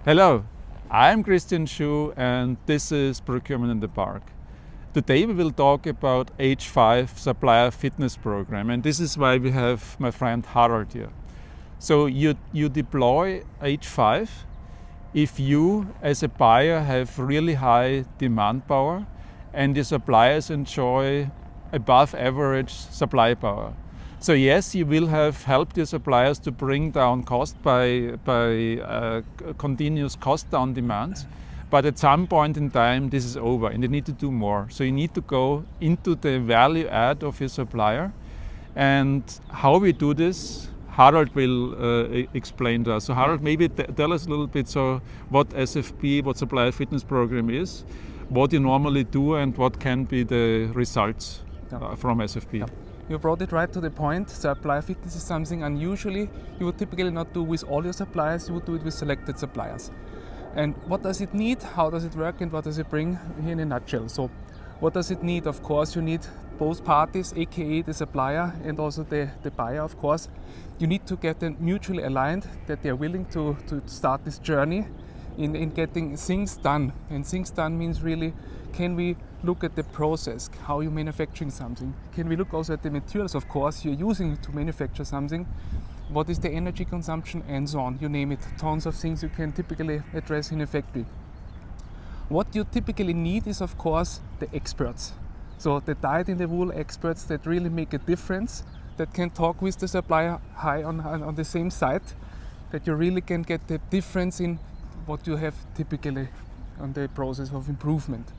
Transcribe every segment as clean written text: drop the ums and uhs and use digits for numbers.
Hello, I'm Christian Schuh and this is Procurement in the Park. Today we will talk about H5 Supplier Fitness Program, and this is why we have my friend Harald here. So you deploy H5 if you as a buyer have really high demand power and the suppliers enjoy above average supply power. So yes, you will have helped your suppliers to bring down cost by continuous cost down demands, but at some point in time this is over and you need to do more. So you need to go into the value add of your supplier, and how we do this, Harald will explain to us. So Harald, maybe tell us a little bit what SFP, what Supplier Fitness Program is, what you normally do and what can be the results from SFP. Yeah. You brought it right to the point. Supplier fitness is something unusually you would typically not do with all your suppliers, you would do it with selected suppliers. And what does it need, how does it work, and what does it bring here in a nutshell? So what does it need? Of course you need both parties, aka the supplier and also the buyer, of course. You need to get them mutually aligned, that they are willing to start this journey in getting things done. And things done means really, can we look at the process, how you're manufacturing something? Can we look also at the materials, of course, you're using to manufacture something? What is the energy consumption and so on, you name it. Tons of things you can typically address in a factory. What you typically need is, of course, the experts. So the dyed-in-the-wool experts that really make a difference, that can talk with the supplier high on the same site, that you really can get the difference in what you have typically on the process of improvement.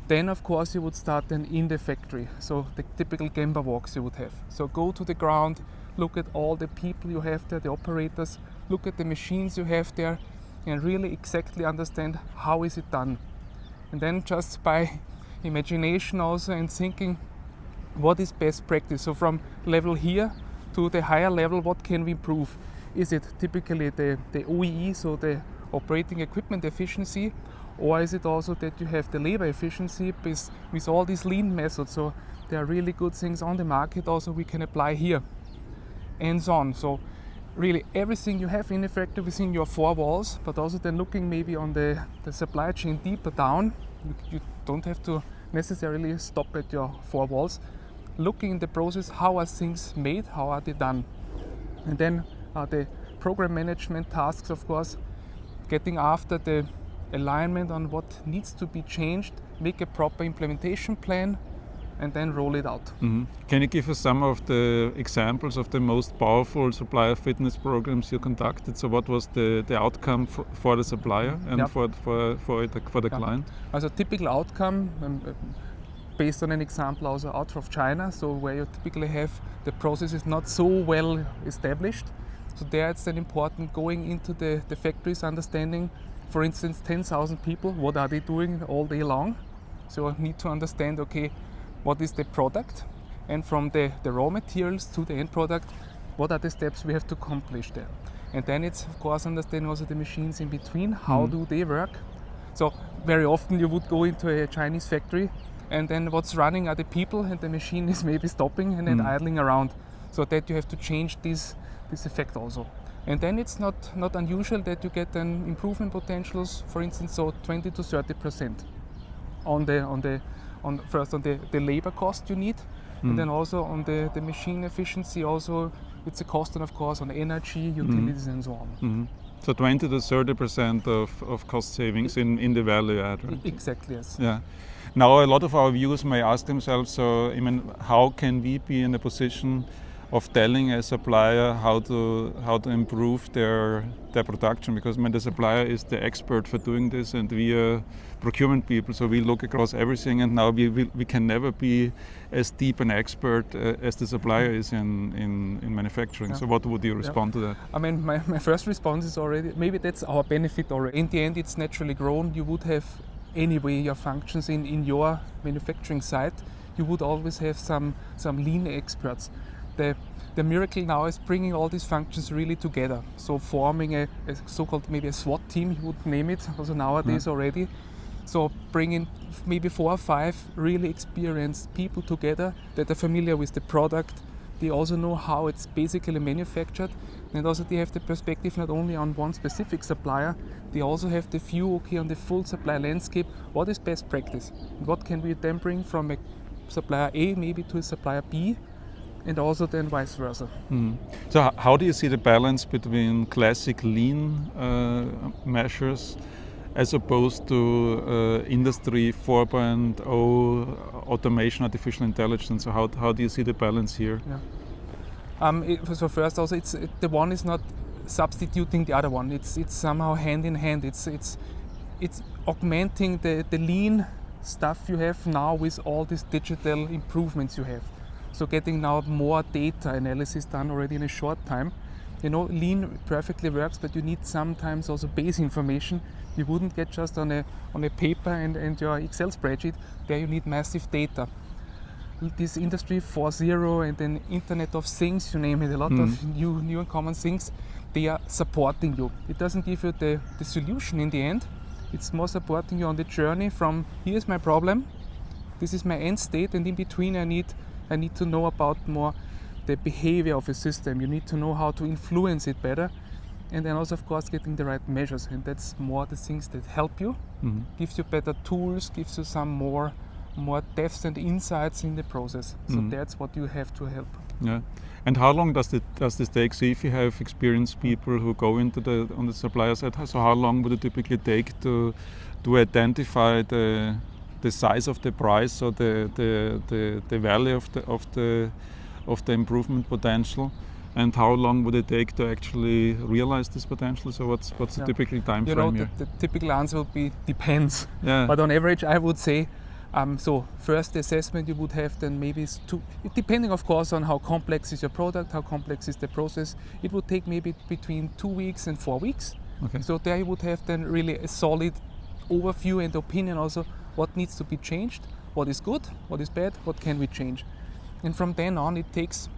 Then of course you would start then in the factory, so the typical Gemba walks you would have. So go to the ground, look at all the people you have there, the operators, look at the machines you have there, and really exactly understand how is it done. And then just by imagination also and thinking, what is best practice? So from level here to the higher level, what can we improve? Is it typically the OEE, so the operating equipment efficiency, or is it also that you have the labor efficiency with all these lean methods? So there are really good things on the market also we can apply here, and so on. So really everything you have in a factory within your four walls, but also then looking maybe on the supply chain deeper down. You don't have to necessarily stop at your four walls. Looking in the process, how are things made, how are they done? And then the program management tasks, of course, getting after the alignment on what needs to be changed, make a proper implementation plan, and then roll it out. Mm-hmm. Can you give us some of the examples of the most powerful supplier fitness programs you conducted? So what was the outcome for the supplier and for the client? As a typical outcome, based on an example also out of China, so where you typically have the process is not so well established. So there it's then important going into the factories, understanding, for instance, 10,000 people, what are they doing all day long? So I need to understand, okay, what is the product? And from the raw materials to the end product, what are the steps we have to accomplish there? And then it's, of course, understanding also the machines in between, how do they work? So very often you would go into a Chinese factory and then what's running are the people and the machine is maybe stopping and then idling around. So that you have to change this effect also. And then it's not unusual that you get then improvement potentials, for instance, so 20 to 30% on the labor cost you need, and then also on the machine efficiency. Also, it's a cost, and of course on energy, utilities, and so on. Mm-hmm. So 20 to 30% of cost savings in the value add, right? Exactly, yes. Yeah. Now a lot of our viewers may ask themselves, so I mean, how can we be in a position of telling a supplier how to improve their production? Because I mean, the supplier is the expert for doing this, and we are procurement people, so we look across everything, and now we can never be as deep an expert as the supplier is in manufacturing. Yeah. So what would you respond to that? I mean, my first response is already, maybe that's our benefit already. In the end, it's naturally grown. You would have anyway your functions in your manufacturing site. You would always have some lean experts. The miracle now is bringing all these functions really together. So forming a so-called maybe a SWAT team, you would name it, also nowadays already. So bringing maybe 4 or 5 really experienced people together that are familiar with the product, They also know how it's basically manufactured, and also they have the perspective not only on one specific supplier, they also have the view, okay, on the full supply landscape, what is best practice? What can we then bring from a supplier A maybe to a supplier B, and also then vice versa. So how do you see the balance between classic lean measures as opposed to Industry 4.0 automation, artificial intelligence? So how do you see the balance here? So first, also, the one is not substituting the other one. It's somehow hand in hand. It's augmenting the lean stuff you have now with all these digital improvements you have. So getting now more data analysis done already in a short time. You know, lean perfectly works, but you need sometimes also base information. You wouldn't get just on a paper and your Excel spreadsheet. There you need massive data. This Industry 4.0 and then Internet of Things, you name it, a lot of new and common things, they are supporting you. It doesn't give you the solution in the end. It's more supporting you on the journey from here's my problem, this is my end state, and in between I need to know about more the behavior of a system. You need to know how to influence it better, and then also of course getting the right measures, and that's more the things that help you, gives you better tools, gives you some more depth and insights in the process. So that's what you have to help. Yeah. And how long does this take? So if you have experienced people who go into on the supplier side, so how long would it typically take to identify the size of the price or the value of the improvement potential? And how long would it take to actually realize this potential? So what's the typical time frame here? The typical answer would be depends. Yeah. But on average, I would say, so first the assessment you would have then maybe is depending of course on how complex is your product, how complex is the process, it would take maybe between 2 weeks and 4 weeks. Okay. So there you would have then really a solid overview and opinion also what needs to be changed, what is good, what is bad, what can we change. And from then on it takes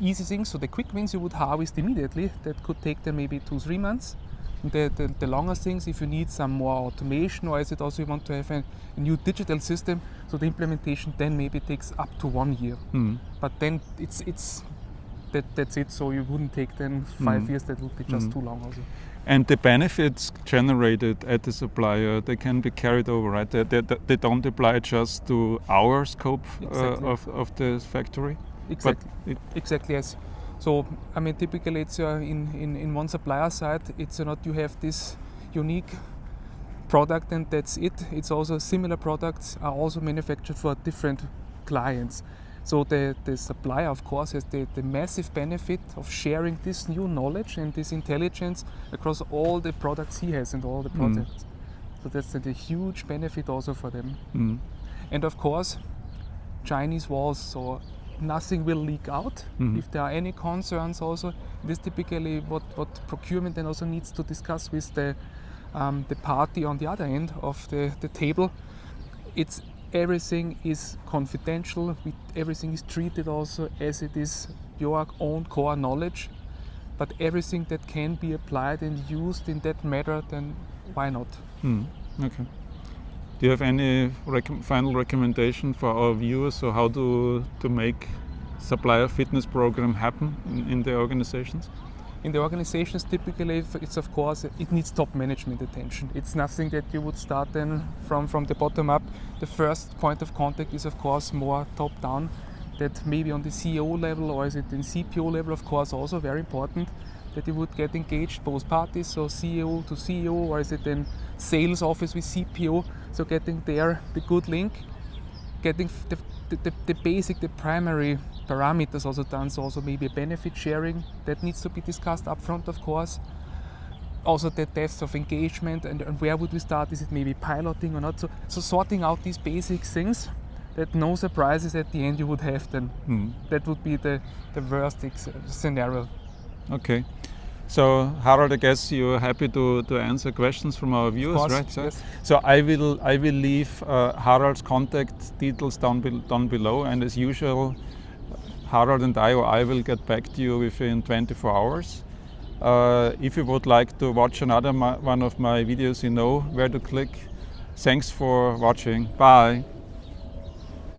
easy things, so the quick wins you would harvest immediately, that could take them maybe 2-3 months. The longer things, if you need some more automation, or is it also you want to have a new digital system, so the implementation then maybe takes up to 1 year. But then that's it, so you wouldn't take then 5 years, that would be just too long also. And the benefits generated at the supplier, they can be carried over, right? They don't apply just to our scope of the factory? Exactly, yes. So, I mean, typically it's in one supplier side, it's not you have this unique product and that's it. It's also similar products are also manufactured for different clients. So the supplier, of course, has the massive benefit of sharing this new knowledge and this intelligence across all the products he has and all the projects. So that's the huge benefit also for them. And of course, Chinese walls, so nothing will leak out. If there are any concerns also, this typically what procurement then also needs to discuss with the party on the other end of the table. It's everything is confidential, everything is treated also as it is your own core knowledge, but everything that can be applied and used in that matter, then why not? Okay. Do you have any final recommendation for our viewers, so how to make supplier fitness program happen in the organizations? In the organizations, typically, it's of course, it needs top management attention. It's nothing that you would start then from the bottom up. The first point of contact is of course more top down, that maybe on the CEO level or is it in CPO level, of course, also very important that you would get engaged both parties, so CEO to CEO, or is it then sales office with CPO, so getting there the good link, getting the basic, the primary parameters also done, so also maybe a benefit sharing that needs to be discussed up front, of course. Also the depth of engagement and where would we start, is it maybe piloting or not, so sorting out these basic things that no surprises at the end you would have then. That would be the worst scenario. Okay. So Harald, I guess you're happy to answer questions from our viewers, course, right? Yes. So I will leave Harald's contact details down below, and as usual, Harald and I will get back to you within 24 hours. If you would like to watch another one of my videos, you know where to click. Thanks for watching. Bye.